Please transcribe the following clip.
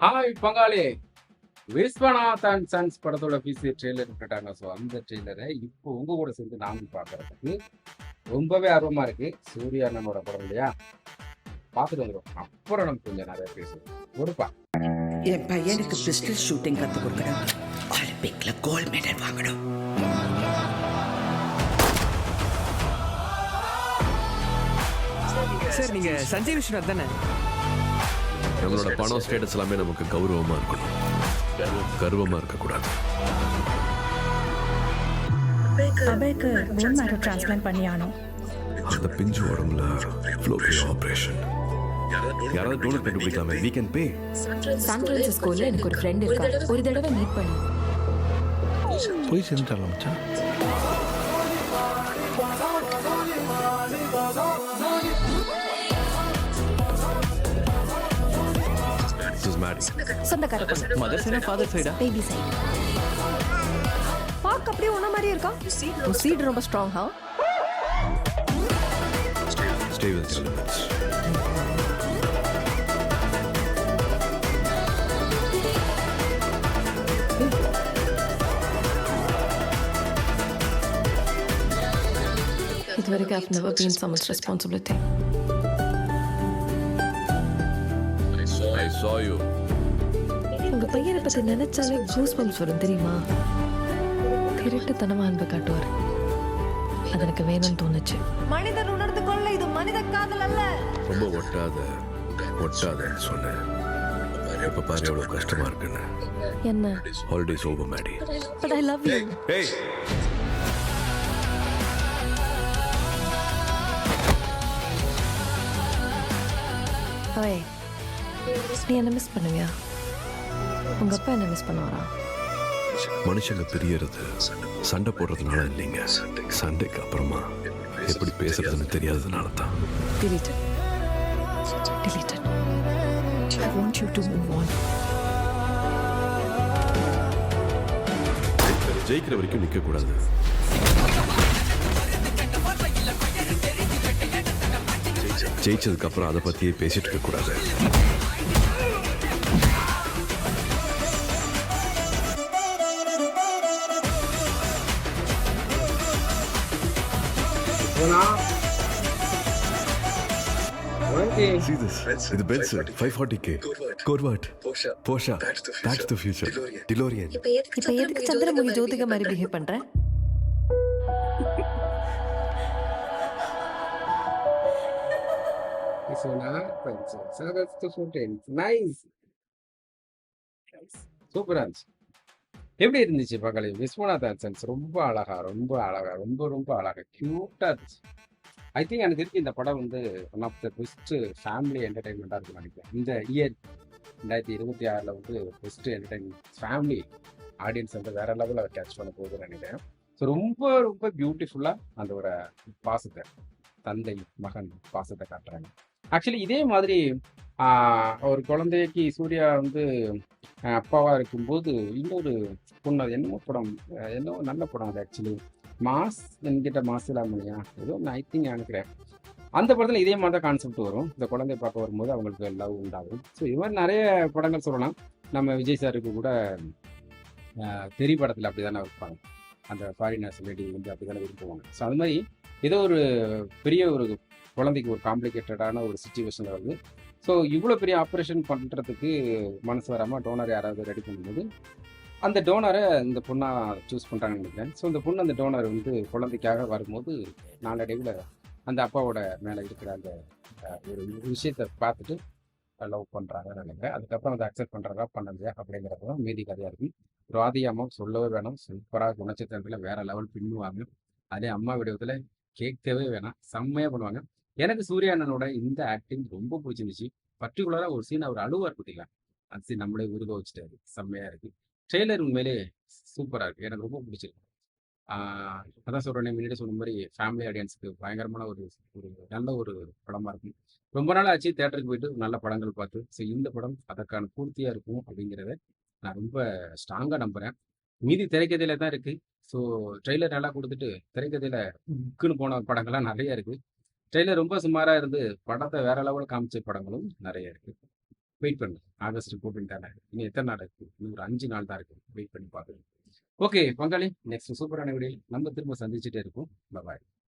Hi பங்காளி. Viswanath and sons படத்தோட PC trailer விட்டுட்டாங்க. ஸோ அந்த ட்ரெய்லரை இப்போ உங்க கூட சேர்ந்து நானும் பார்க்கறதுக்கு ரொம்பவே ஆர்வமா இருக்கு. சூர்யா அண்ணனோட படம் இல்லையா? பார்த்துட்டு வந்துடும். அப்புறம் நம்ம கொஞ்சம் நிறைய பேசுவோம். கொடுப்பா. என் பையனுக்கு பிஸ்டல் ஷூட்டிங் கற்றுக் கொடுக்கணும். ஒலிம்பிக்ல கோல்ட் மெடல் வாங்கணும். சார் நீங்க சஞ்சய் விஸ்வநாத் தானே? நம்மளோட பணம் ஸ்டேட்டஸ் எல்லாமே நமக்கு கௌரவமா இருக்கணும், கர்வமா இருக்கக்கூடாது. அபேக்கு போன் மேரோ டிரான்ஸ்பிளான்ட் பண்ணி ஆனோம். அந்த பிஞ்சு உடம்புல ஃப்ளோபியோ ஆபரேஷன். யாராவது டோனர் கண்டுபிடிக்காம we can pay. சான் பிரான்சிஸ்கோல எனக்கு ஒரு ஃப்ரெண்ட் இருக்கா. ஒரு தடவை மீட் பண்ணி போய் சேர்ந்துட்டாலும் மச்சான். This is Maddie. சொந்தக்கார பொண்ணு. மதர் சைடா ஃபாதர் சைடா? Baby side. பார்க்க அப்படியே உன்ன மாதிரி இருக்கா. உன் சீடு ரொம்ப ஸ்ட்ராங் ஹா. Stay with the elements. இதுவரைக்கும் I've never been someone's responsibility. I saw you. உங்க பையனை பத்தி நினைச்சாலே கூஸ் பம்ப்ஸ் வரும் தெரியுமா? திருட்டுத்தனமா அன்பை காட்டுவார். அது எனக்கு வேணும்னு தோணுச்சு. மனிதர் உணர்ந்து கொள்ள இது மனித காதல் அல்ல. ரொம்ப ஒட்டாதன்னு சொன்னேன். எப்ப பாரு எவ்வளவு கஷ்டமா இருக்குன்னு. என்ன? Holidays over, Maddie. But I love you. Hey. ஓய், நீ என்ன மிஸ் பண்ணுவியா? உங்க அப்பா என்ன மிஸ் பண்ணுவாரா? மனுஷங்க பிரியறது சண்டை போடுறதுனால இல்லைங்க, சண்டைக்கு அப்புறமா எப்படி பேசுறதுன்னு தெரியாததுனால தான். Delete it. Delete it. I want you to move on. ஜெயிக்கிற வரைக்கும் நிக்க கூடாது. ஜெயிச்சதுக்கு அப்புறம் அதை பத்தியே பேசிட்டு இருக்க கூடாது. See this? இது Benz 540K. Corvette. Porsche. Back to the future. DeLorean. இப்ப எதுக்கு சந்திரமுகி ஜோதிகா மாதிரி பிஹேவ் பண்ற? சூப்பரா இருந்துச்சு. எப்படி இருந்துச்சு பங்காளி? விஸ்வநாத் அண்ட் சன்ஸ் ரொம்ப அழகா ரொம்ப அழகா கியூட்டா இருந்துச்சு. ஐ திங்க் எனக்கு இருக்கு இந்த படம் வந்து one of the best family என்டர்டைன்மெண்ட்டாக இருக்குன்னு நினைக்கிறேன். இந்த இயர் 2026 வந்து பெஸ்ட் என்டர்டைன்மெண்ட் ஃபேமிலி ஆடியன்ஸ் வந்து வேற லெவலில் கேட்ச் பண்ண போகுதுன்னு நினைக்கிறேன். ஸோ ரொம்ப பியூட்டிஃபுல்லாக அந்த ஒரு பாசத்தை, தந்தை மகன் பாசத்தை காட்டுறாங்க. ஆக்சுவலி இதே மாதிரி ஒரு குழந்தைக்கு சூர்யா வந்து அப்பாவா இருக்கும்போது இன்னொரு பொண்ணு, அது என்னமோ படம், என்னமோ நல்ல படம் அது ஆக்சுவலி, மாஸ் என்கிட்ட மாஸ் இல்லாமலையா ஏதோ ஐ திங்க் நினைக்கிறேன். அந்த படத்தில் இதே மாதிரி தான் கான்செப்ட் வரும். இந்த குழந்தைய பார்க்க வரும்போது அவங்களுக்கு லவ் உண்டாகும். ஸோ இது மாதிரி நிறைய படங்கள் சொல்லலாம். நம்ம விஜய் சாருக்கு கூட தெரி படத்தில் அப்படி தானே இருப்பாங்க, அந்த ஃபாரினர்ஸ் லேடி வந்து அப்படி தானே விரும்புவாங்க. ஸோ அது மாதிரி ஏதோ ஒரு பெரிய ஒரு குழந்தைக்கு ஒரு காம்ப்ளிகேட்டடான ஒரு சுச்சுவேஷன் வருது. ஸோ இவ்வளோ பெரிய ஆப்ரேஷன் பண்ணுறதுக்கு மனசு வராமல் டோனர் யாராவது ரெடி பண்ணும்போது அந்த டோனரை இந்த பொண்ணா சூஸ் பண்ணுறாங்கன்னு நினைக்கிறேன். ஸோ இந்த பொண்ணு அந்த டோனர் வந்து குழந்தைக்காக வரும்போது நாளடைவில் அந்த அப்பாவோட மேலே இருக்கிற அந்த ஒரு விஷயத்தை பார்த்துட்டு லவ் பண்ணுறாங்கன்னு நினைக்கிறேன். அதுக்கப்புறம் அதை அக்செப்ட் பண்ணுறாரா பண்ணலையா அப்படிங்கிறது தான் மீதி கதையாக இருக்கும். ராதி அம்மா சொல்லவே வேணாம், சூப்பராக குணச்சித்திரத்தில் வேற லெவல் பின்னுவாங்க. அதே அம்மா விடத்தில் கேட்கவே வேணாம், செம்மையாக பண்ணுவாங்க. எனக்கு சூர்யா அண்ணனோட இந்த ஆக்டிங் ரொம்ப பிடிச்சிருந்துச்சு. பர்டிகுலராக ஒரு சீன் அவர் அழுவார் பார்த்தீங்களா, அந்த சீன் நம்மளே உருவ வச்சுட்டாரு, செம்மையாக இருக்குது. ட்ரெய்லர் உண்மையிலே சூப்பராக இருக்குது, எனக்கு ரொம்ப பிடிச்சிருக்கு. அதான் சொல்கிறேன், முன்னாடி சொன்ன மாதிரி ஃபேமிலி ஆடியன்ஸுக்கு பயங்கரமான ஒரு ஒரு நல்ல ஒரு படமாக இருக்கும். ரொம்ப நாள் ஆச்சு தேட்டருக்கு போயிட்டு நல்ல படங்கள் பார்த்து. ஸோ இந்த படம் அதற்கான பூர்த்தியாக இருக்கும் அப்படிங்கிறத நான் ரொம்ப ஸ்ட்ராங்காக நம்புகிறேன். மீதி திரைக்கதையில தான் இருக்குது. ஸோ ட்ரெய்லர் நல்லா கொடுத்துட்டு திரைக்கதையில் புக்குன்னு போன படங்கள்லாம் நிறைய இருக்குது. ட்ரெய்லர் ரொம்ப சுமாராக இருந்து படத்தை வேற லெவலில் காமிச்ச படங்களும் நிறைய இருக்குது. வெயிட் பண்ணு. ஆகஸ்ட் 14 தானே, இன்னும் எத்தனை நாள் இருக்கு? இன்னும் ஒரு 5 நாள் தான் இருக்கு. வெயிட் பண்ணி பார்க்கணும். ஓகே பங்காளி, நெக்ஸ்ட் சூப்பரான வீடியோ நம்ம திரும்ப சந்திச்சுட்டே இருப்போம். பாய்.